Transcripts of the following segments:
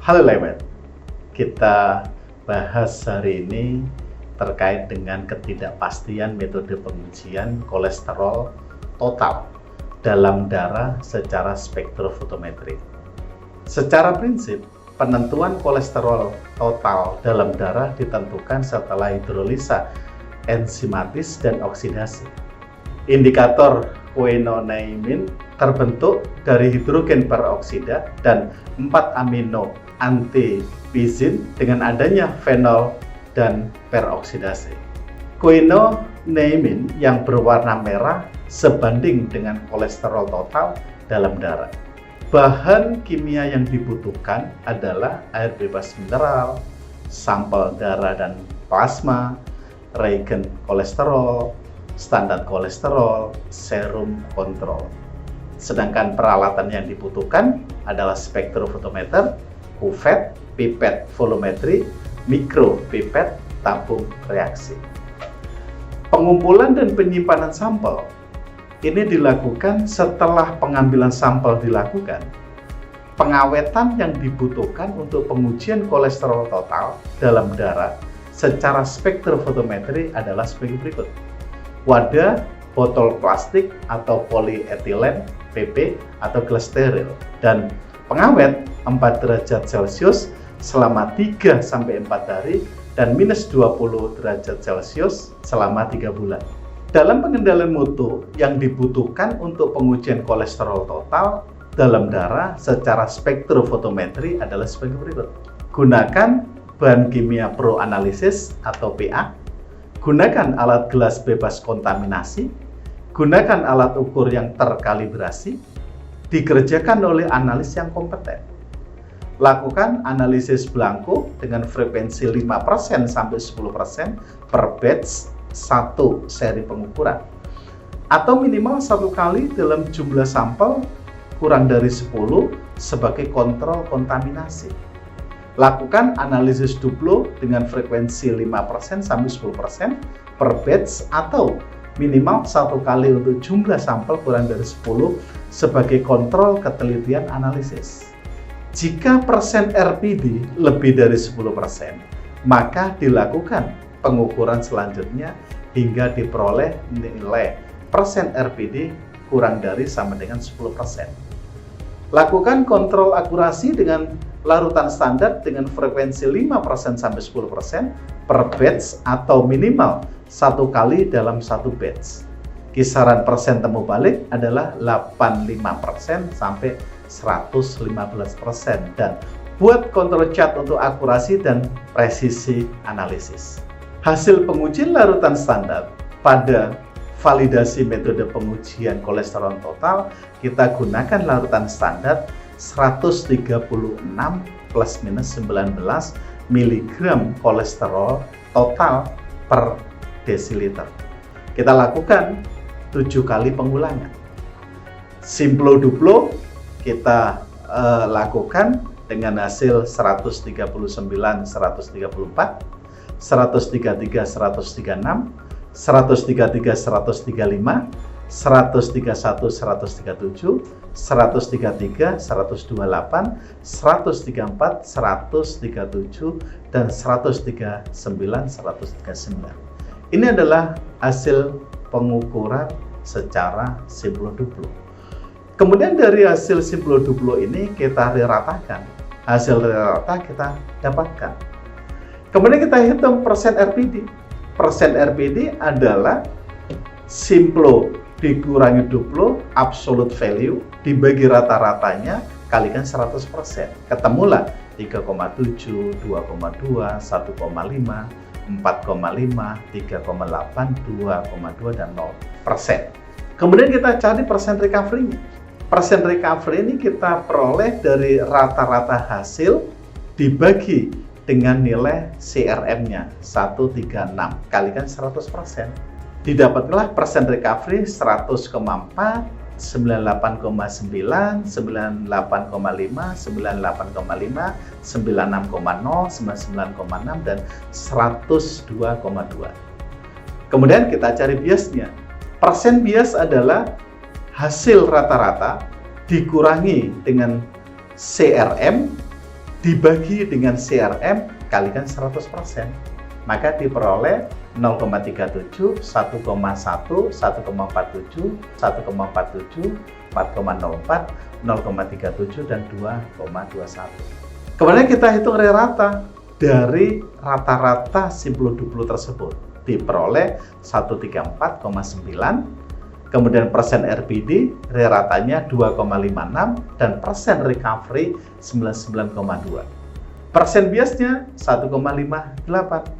Halo Lewet, kita bahas hari ini terkait dengan ketidakpastian metode pengujian kolesterol total dalam darah secara spektrofotometri. Secara prinsip, penentuan kolesterol total dalam darah ditentukan setelah hidrolisa enzimatis dan oksidasi. Indikator koinoneamin terbentuk dari hidrogen peroksida dan 4 amino antipizin dengan adanya fenol dan peroksidase. Koinoneamin yang berwarna merah sebanding dengan kolesterol total dalam darah. Bahan kimia yang dibutuhkan adalah air bebas mineral, sampel darah dan plasma, reagen kolesterol, standar kolesterol, serum kontrol. Sedangkan peralatan yang dibutuhkan adalah spektrofotometer, kuvet, pipet volumetri, mikropipet, tabung reaksi. Pengumpulan dan penyimpanan sampel ini dilakukan setelah pengambilan sampel dilakukan. Pengawetan yang dibutuhkan untuk pengujian kolesterol total dalam darah secara spektrofotometri adalah sebagai berikut. Wadah botol plastik atau polietilen PP atau gelas steril dan pengawet 4 derajat Celcius selama 3-4 hari dan minus 20 derajat Celcius selama 3 bulan. Dalam pengendalian mutu yang dibutuhkan untuk pengujian kolesterol total dalam darah secara spektrofotometri adalah sebagai berikut. Gunakan bahan kimia proanalisis atau PA. Gunakan alat gelas bebas kontaminasi. Gunakan alat ukur yang terkalibrasi. Dikerjakan oleh analis yang kompeten. Lakukan analisis blanko dengan frekuensi 5% sampai 10% per batch 1 seri pengukuran. Atau minimal 1 kali dalam jumlah sampel kurang dari 10 sebagai kontrol kontaminasi. Lakukan analisis duplo dengan frekuensi 5% sampai 10% per batch atau minimal 1 kali untuk jumlah sampel kurang dari 10 sebagai kontrol ketelitian analisis. Jika persen RPD lebih dari 10%, maka dilakukan pengukuran selanjutnya hingga diperoleh nilai persen RPD kurang dari sama dengan 10%. Lakukan kontrol akurasi dengan larutan standar dengan frekuensi 5% sampai 10% per batch atau minimal 1 kali dalam 1 batch. Kisaran persen temu balik adalah 85% sampai 115% dan buat kontrol chart untuk akurasi dan presisi analisis. Hasil pengujian larutan standar pada validasi metode pengujian kolesterol total, kita gunakan larutan standar 136 plus minus 19 mg kolesterol total per desiliter. Kita lakukan 7 kali pengulangan. Simplo duplo kita lakukan dengan hasil 139, 134, 133, 136, 133, 135, 131, 137, 133, 128, 134, 137, dan 139, 139. Ini adalah hasil pengukuran secara simplo duplo. Kemudian dari hasil simplo duplo ini kita ratakan. Hasil rata kita dapatkan. Kemudian kita hitung persen RPD. Persen RPD adalah simplo dikurangi duplo absolute value dibagi rata-ratanya kalikan 100%. Ketemulah 3,7, 2,2, 1,5, 4,5, 3,8, 2,2, dan 0%. Kemudian kita cari persen recovery-nya. Persen recovery ini kita peroleh dari rata-rata hasil dibagi dengan nilai CRM-nya 136 kalikan 100%. Didapatlah persen recovery 100,4, 98,9, 98,5, 98,5, 96,0, 99,6, dan 102,2. Kemudian kita cari biasnya. Persen bias adalah hasil rata-rata dikurangi dengan CRM dibagi dengan CRM kalikan 100%. Maka diperoleh 0,37, 1,1, 1,47, 1,47, 4,04, 0,37, dan 2,21. Kemudian kita hitung rata dari rata-rata Simplo Duplo tersebut. Diperoleh 134,9, kemudian persen RPD, ratanya 2,56, dan persen recovery 99,2. Persen biasnya 1,58.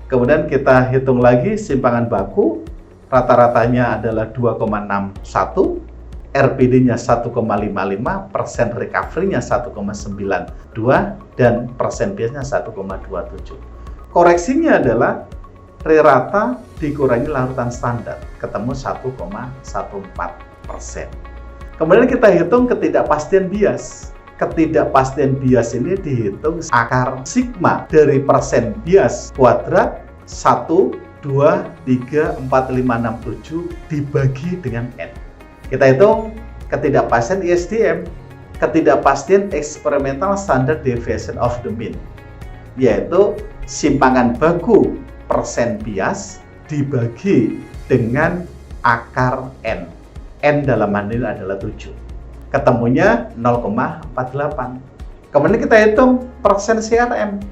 Kemudian kita hitung lagi simpangan baku, rata-ratanya adalah 2,61, RPD-nya 1,55, persen recovery-nya 1,92, dan persen biasnya 1,27. Koreksinya adalah rata dikurangi larutan standar, ketemu 1,14%. Kemudian kita hitung ketidakpastian bias. Ketidakpastian bias ini dihitung akar sigma dari persen bias kuadrat 1, 2, 3, 4, 5, 6, 7 dibagi dengan N. Kita hitung ketidakpastian ISDM, ketidakpastian experimental standard deviation of the mean, yaitu simpangan baku persen bias dibagi dengan akar N. N dalam hal ini adalah 7. Ketemunya 0,48. Kemudian kita hitung persen CRM.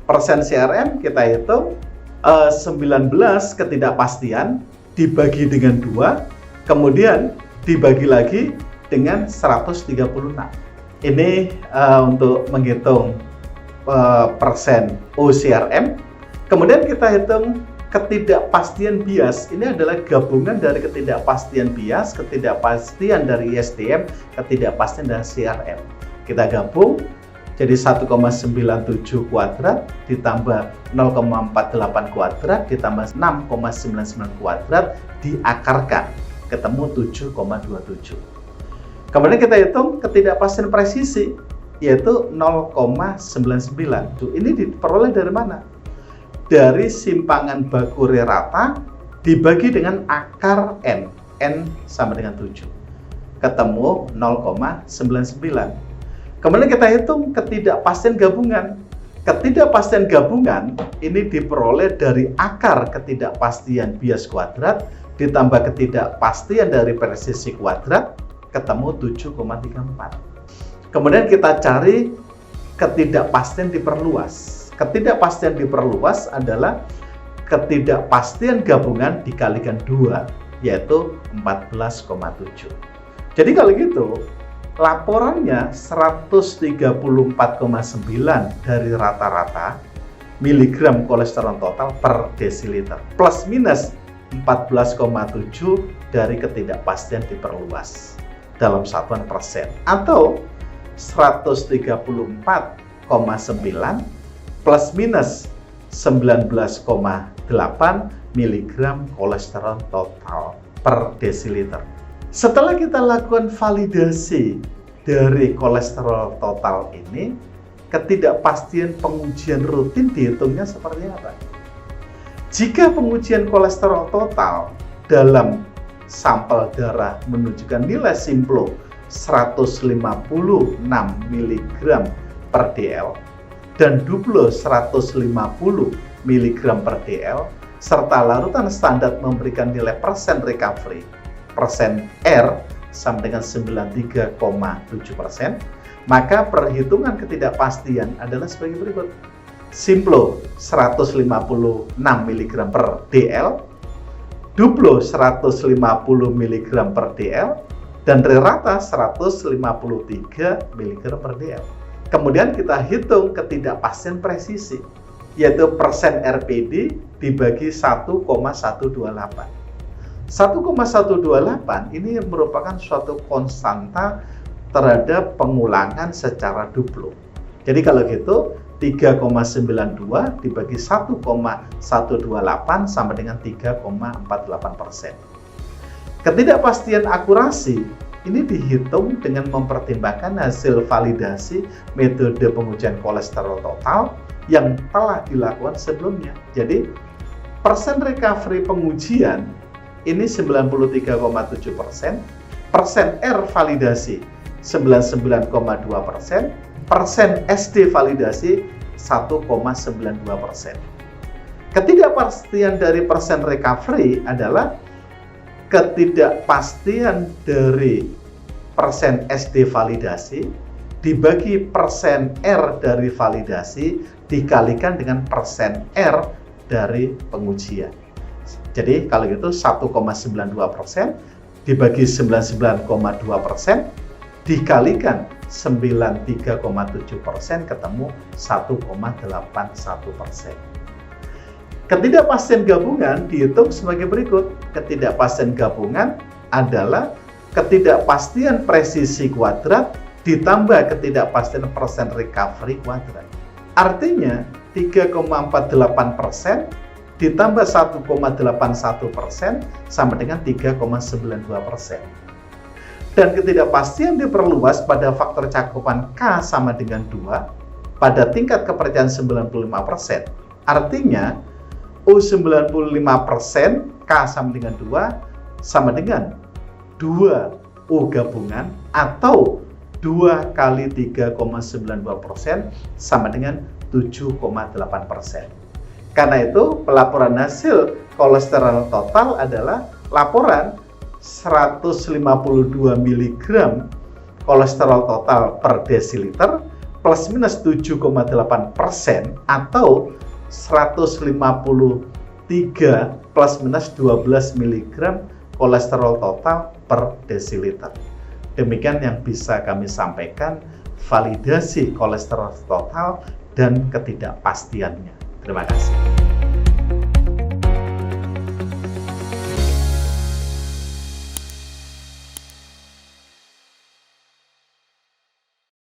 Persen CRM kita hitung 19 ketidakpastian dibagi dengan 2, kemudian dibagi lagi dengan 136. Ini untuk menghitung persen OCRM. Kemudian kita hitung ketidakpastian bias. Ini adalah gabungan dari ketidakpastian bias, ketidakpastian dari ISDM, ketidakpastian dari CRM. Kita gabung jadi 1,97 kuadrat ditambah 0,48 kuadrat ditambah 6,99 kuadrat diakarkan, ketemu 7,27. Kemudian kita hitung ketidakpastian presisi, yaitu 0,99. Ini diperoleh dari mana? Dari simpangan baku rata dibagi dengan akar N. N sama dengan 7. Ketemu 0,99. Kemudian kita hitung ketidakpastian gabungan. Ketidakpastian gabungan ini diperoleh dari akar ketidakpastian bias kuadrat ditambah ketidakpastian dari presisi kuadrat, ketemu 7,34. Kemudian kita cari ketidakpastian diperluas. Ketidakpastian diperluas adalah ketidakpastian gabungan dikalikan 2, yaitu 14,7. Jadi kalau gitu, laporannya 134,9 dari rata-rata miligram kolesterol total per desiliter, plus minus 14,7 dari ketidakpastian diperluas dalam satuan persen, atau 134,9 plus minus 19,8 mg kolesterol total per desiliter. Setelah kita lakukan validasi dari kolesterol total ini, ketidakpastian pengujian rutin dihitungnya seperti apa? Jika pengujian kolesterol total dalam sampel darah menunjukkan nilai Simplo 156 mg per dl, dan Duplo 150 mg per dl, serta larutan standar memberikan nilai persen recovery, persen R sama dengan 93,7%, maka perhitungan ketidakpastian adalah sebagai berikut. Simplo 156 mg per dl, Duplo 150 mg per dl, dan rata 153 mg per dl. Kemudian kita hitung ketidakpastian presisi, yaitu persen RPD dibagi 1,128. 1,128 ini merupakan suatu konstanta terhadap pengulangan secara Duplo. Jadi kalau gitu 3,92 dibagi 1,128 sama dengan 3,48%. Ketidakpastian akurasi ini dihitung dengan mempertimbangkan hasil validasi metode pengujian kolesterol total yang telah dilakukan sebelumnya. Jadi persen recovery pengujian ini 93,7%, persen R validasi 99,2%, persen SD validasi 1,92%. Ketidakpastian dari persen recovery adalah ketidakpastian dari persen SD validasi dibagi persen R dari validasi dikalikan dengan persen R dari pengujian. Jadi kalau gitu 1,92% dibagi 99,2% dikalikan 93,7% ketemu 1,81%. Ketidakpastian gabungan dihitung sebagai berikut. Ketidakpastian gabungan adalah ketidakpastian presisi kuadrat ditambah ketidakpastian persen recovery kuadrat. Artinya 3,48% ditambah 1,81% sama dengan 3,92%. Dan ketidakpastian diperluas pada faktor cakupan K sama dengan 2 pada tingkat kepercayaan 95%. Artinya U95% K sama dengan 2 sama dengan 2 U gabungan atau 2 kali 3,92% sama dengan 7,8%. Karena itu pelaporan hasil kolesterol total adalah laporan 152 mg kolesterol total per desiliter plus minus 7,8% atau 153 plus minus 12 mg kolesterol total per desiliter. Demikian yang bisa kami sampaikan validasi kolesterol total dan ketidakpastiannya. Terima kasih.